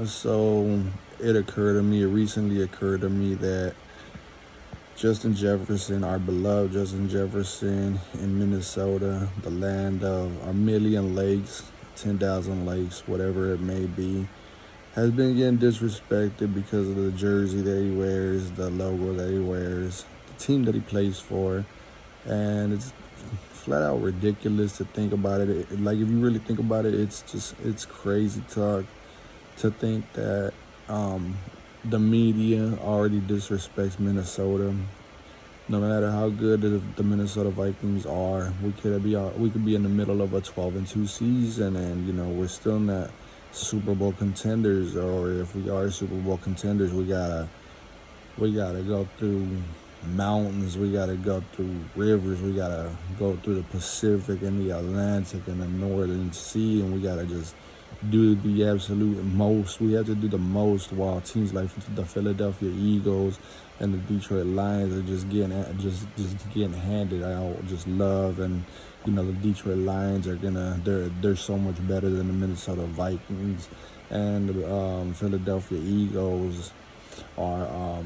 So it recently occurred to me that Justin Jefferson, our beloved Justin Jefferson in Minnesota, the land of a million lakes, 10,000 lakes, whatever it may be, has been getting disrespected because of the jersey that he wears, the logo that he wears, the team that he plays for. And it's flat out ridiculous to think about it. Like, if you really think about it, it's crazy talk to think that the media already disrespects Minnesota. No matter how good the Minnesota Vikings are, we could be in the middle of a 12-2 season, and we're still not Super Bowl contenders. Or if we are Super Bowl contenders, we gotta go through mountains, we gotta go through rivers, we gotta go through the Pacific and the Atlantic and the Northern Sea, and we gotta just do the absolute most. We have to do the most, while teams like the Philadelphia Eagles and the Detroit Lions are just getting handed out just love. And the Detroit Lions they're so much better than the Minnesota Vikings, and the Philadelphia Eagles are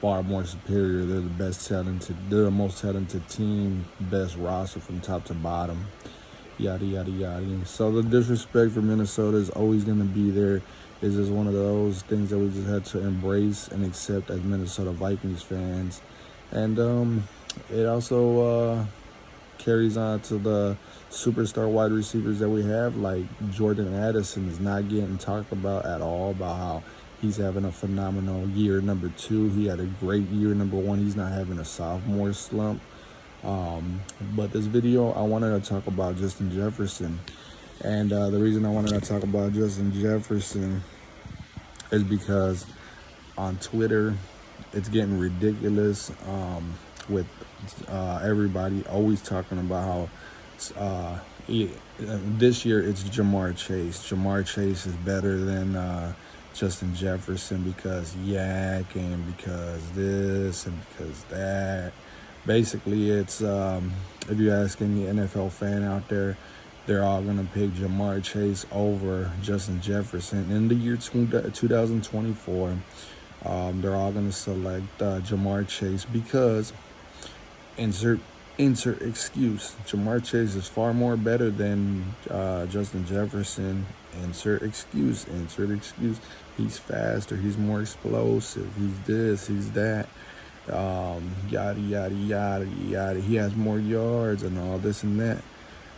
far more superior. They're the most talented team, best roster from top to bottom, yada yada yada. So the disrespect for Minnesota is always going to be there. It's just one of those things that we just had to embrace and accept as Minnesota Vikings fans. And it also carries on to the superstar wide receivers that we have, like Jordan Addison is not getting talked about at all, about how he's having a phenomenal year number 2. He had a great year number 1. He's not having a sophomore slump. But this video, I wanted to talk about Justin Jefferson. And the reason I wanted to talk about Justin Jefferson is because on Twitter, it's getting ridiculous, with everybody always talking about how this year it's Jamar Chase. Jamar Chase is better than Justin Jefferson because yak and because this and because that. Basically, it's if you ask any NFL fan out there, they're all going to pick Jamar Chase over Justin Jefferson. In the year 2024, they're all going to select Jamar Chase because, insert excuse, Jamar Chase is far more better than Justin Jefferson. Insert excuse. He's faster, he's more explosive, he's this, he's that. Yada yada yada yada. He has more yards and all this and that.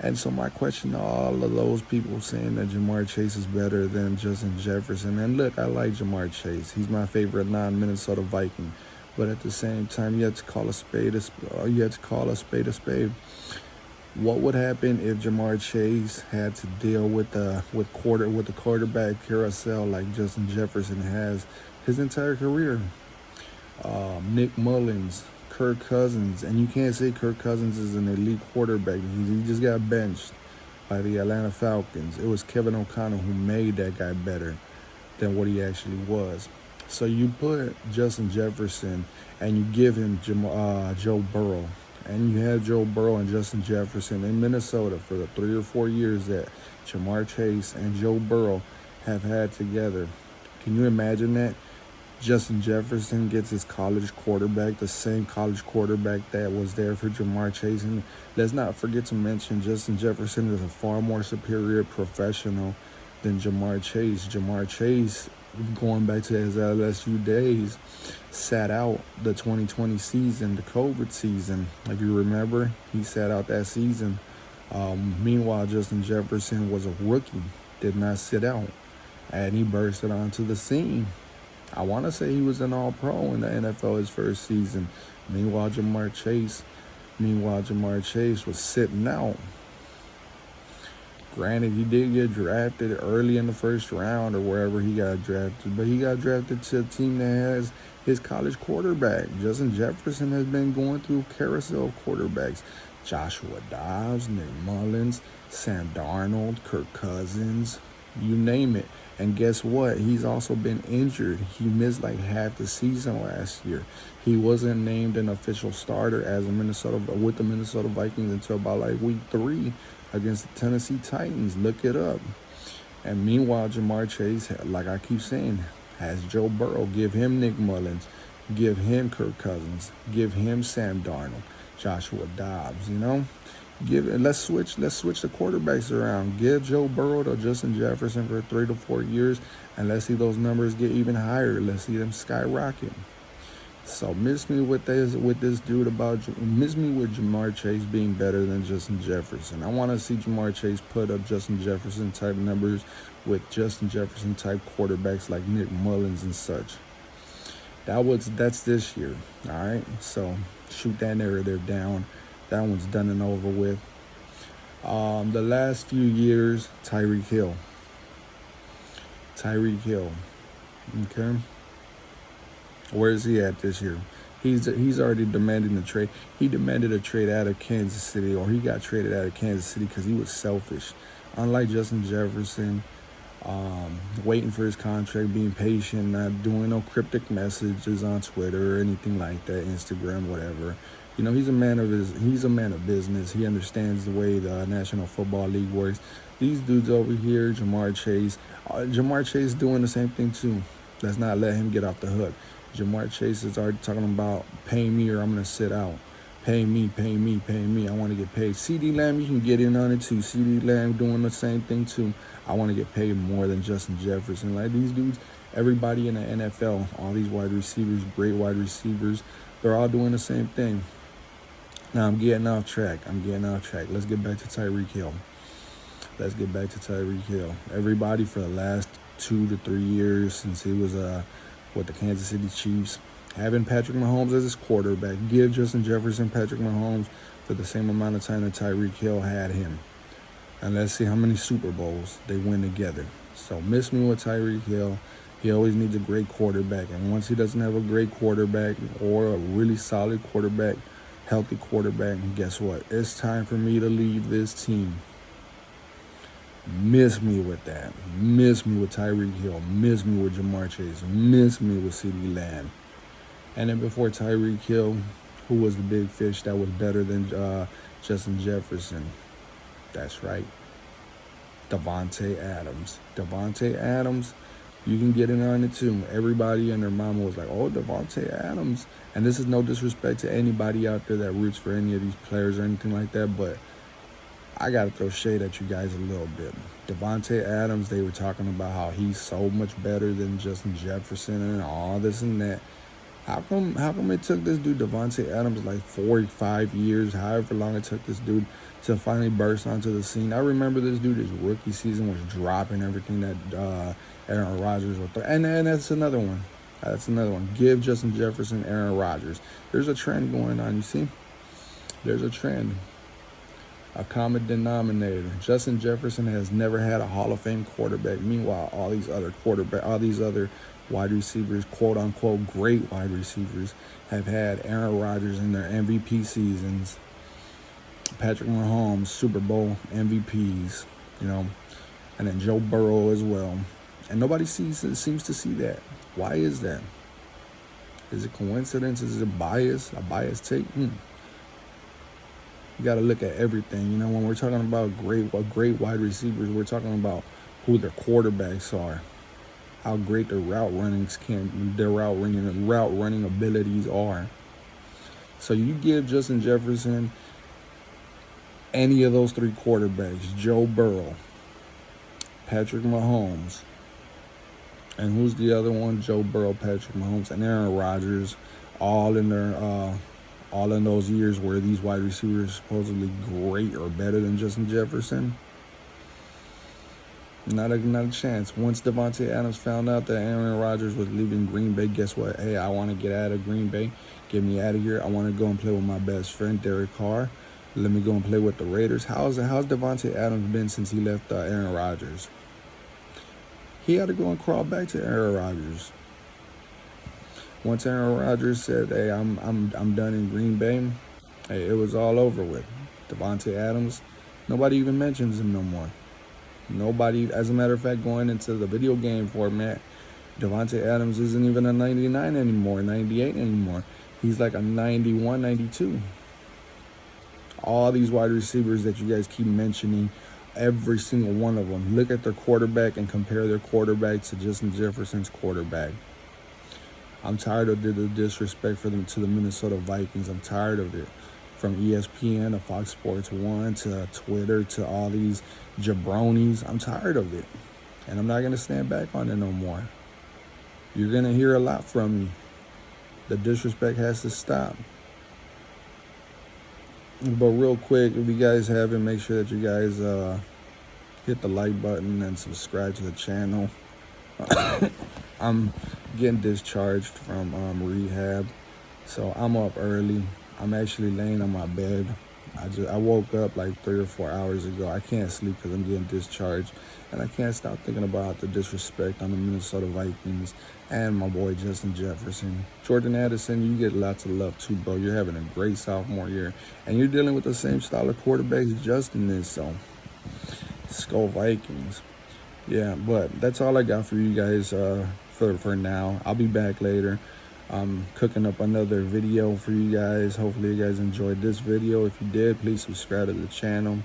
And so my question to all of those people saying that Jamar Chase is better than Justin Jefferson, and look, I like Jamar Chase. He's my favorite non-Minnesota Viking. But at the same time, you have to call a spade a spade. What would happen if Jamar Chase had to deal with the quarterback carousel like Justin Jefferson has his entire career? Nick Mullins, Kirk Cousins, and you can't say Kirk Cousins is an elite quarterback. He just got benched by the Atlanta Falcons. It was Kevin O'Connell who made that guy better than what he actually was. So you put Justin Jefferson and you give him Joe Burrow, and you have Joe Burrow and Justin Jefferson in Minnesota for the 3 or 4 years that Jamar Chase and Joe Burrow have had together. Can you imagine that? Justin Jefferson gets his college quarterback, the same college quarterback that was there for Jamar Chase. And let's not forget to mention Justin Jefferson is a far more superior professional than Jamar Chase. Jamar Chase, going back to his LSU days, sat out the 2020 season, the COVID season. If you remember, he sat out that season. Meanwhile, Justin Jefferson was a rookie, did not sit out, and he bursted onto the scene. I want to say he was an all-pro in the NFL his first season. Meanwhile, Jamar Chase was sitting out. Granted, he did get drafted early in the first round or wherever he got drafted, but he got drafted to a team that has his college quarterback. Justin Jefferson has been going through carousel quarterbacks. Joshua Dobbs, Nick Mullins, Sam Darnold, Kirk Cousins, you name it. And guess what? He's also been injured. He missed like half the season last year. He wasn't named an official starter with the Minnesota Vikings until about like week 3 against the Tennessee Titans. Look it up. And meanwhile, Jamar Chase, like I keep saying, has Joe Burrow. Give him Nick Mullins. Give him Kirk Cousins. Give him Sam Darnold, Joshua Dobbs. Let's switch the quarterbacks around. Give Joe Burrow to Justin Jefferson for 3 to 4 years, and let's see those numbers get even higher. Let's see them skyrocket. So miss me with this dude miss me with Jamar Chase being better than Justin Jefferson. I want to see Jamar Chase put up Justin Jefferson type numbers with Justin Jefferson type quarterbacks like Nick Mullins and such. That's this year. All right. So shoot that narrative down. That one's done and over with. The last few years, Tyreek Hill. Okay. Where is he at this year? He's already demanding a trade. He demanded a trade out of Kansas City, or he got traded out of Kansas City because he was selfish. Unlike Justin Jefferson, waiting for his contract, being patient, not doing no cryptic messages on Twitter or anything like that, Instagram, whatever. He's a man of business. He understands the way the National Football League works. These dudes over here, Jamar Chase doing the same thing too. Let's not let him get off the hook. Jamar Chase is already talking about pay me or I'm going to sit out. Pay me. I want to get paid. CeeDee Lamb, you can get in on it too. CeeDee Lamb doing the same thing too. I want to get paid more than Justin Jefferson. Like these dudes, everybody in the NFL, all these wide receivers, great wide receivers, they're all doing the same thing. Now I'm getting off track. Let's get back to Tyreek Hill. Everybody for the last 2 to 3 years since he was with the Kansas City Chiefs, having Patrick Mahomes as his quarterback. Give Justin Jefferson Patrick Mahomes for the same amount of time that Tyreek Hill had him. And let's see how many Super Bowls they win together. So miss me with Tyreek Hill. He always needs a great quarterback. And once he doesn't have a great quarterback or a really solid quarterback, healthy quarterback, guess what? It's time for me to leave this team. Miss me with that. Miss me with Tyreek Hill. Miss me with Jamar Chase. Miss me with CeeDee Lamb. And then before Tyreek Hill, who was the big fish that was better than Justin Jefferson? That's right. Devonte Adams. You can get in on it too. Everybody and their mama was like, oh, Devonte Adams. And this is no disrespect to anybody out there that roots for any of these players or anything like that, but I got to throw shade at you guys a little bit. Devonte Adams, they were talking about how he's so much better than Justin Jefferson and all this and that. How come it took this dude Devonte Adams like 4 or 5 years, however long it took this dude to finally burst onto the scene? I remember this dude, his rookie season was dropping everything that Aaron Rodgers would throw. And that's another one. Give Justin Jefferson Aaron Rodgers. There's a trend going on, you see? There's a trend. A common denominator. Justin Jefferson has never had a Hall of Fame quarterback. Meanwhile, all these other wide receivers, quote unquote, great wide receivers, have had Aaron Rodgers in their MVP seasons. Patrick Mahomes, Super Bowl MVPs, and then Joe Burrow as well. And nobody seems to see that. Why is that? Is it coincidence? Is it a biased take? You got to look at everything. When we're talking about great wide receivers, we're talking about who their quarterbacks are, how great their route running abilities are. So you give Justin Jefferson any of those 3 quarterbacks, Joe Burrow, Patrick Mahomes, and who's the other one? Joe Burrow, Patrick Mahomes, and Aaron Rodgers, all in those years where these wide receivers are supposedly great or better than Justin Jefferson. Not a chance. Once Devonte Adams found out that Aaron Rodgers was leaving Green Bay, guess what? Hey, I want to get out of Green Bay. Get me out of here. I want to go and play with my best friend, Derek Carr. Let me go and play with the Raiders. How's Devonte Adams been since he left Aaron Rodgers? He had to go and crawl back to Aaron Rodgers. Once Aaron Rodgers said, hey, I'm done in Green Bay, hey, it was all over with. Devonte Adams, nobody even mentions him no more. Nobody, as a matter of fact, going into the video game format, Devonte Adams isn't even a 99 anymore, 98 anymore. He's like a 91, 92. All these wide receivers that you guys keep mentioning, Every single one of them. Look at their quarterback and compare their quarterback to Justin Jefferson's quarterback. I'm tired of the disrespect for them to the Minnesota Vikings. I'm tired of it. From ESPN to Fox Sports 1 to Twitter to all these jabronis. I'm tired of it. And I'm not going to stand back on it no more. You're going to hear a lot from me. The disrespect has to stop. But real quick, if you guys haven't, make sure that you guys hit the like button and subscribe to the channel. I'm getting discharged from rehab, so I'm up early. I'm actually laying on my bed. I woke up like 3 or 4 hours ago. I can't sleep because I'm getting discharged, and I can't stop thinking about the disrespect on the Minnesota Vikings and my boy Justin Jefferson. Jordan Addison, you get lots of love too, bro. You're having a great sophomore year, and you're dealing with the same style of quarterbacks Justin is, so Skull Vikings. Yeah, but that's all I got for you guys for now. I'll be back later. I'm cooking up another video for you guys. Hopefully you guys enjoyed this video. If you did, please subscribe to the channel.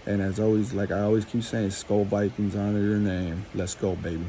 And as always, like I always keep saying, Skull Vikings, honor your name. Let's go, baby.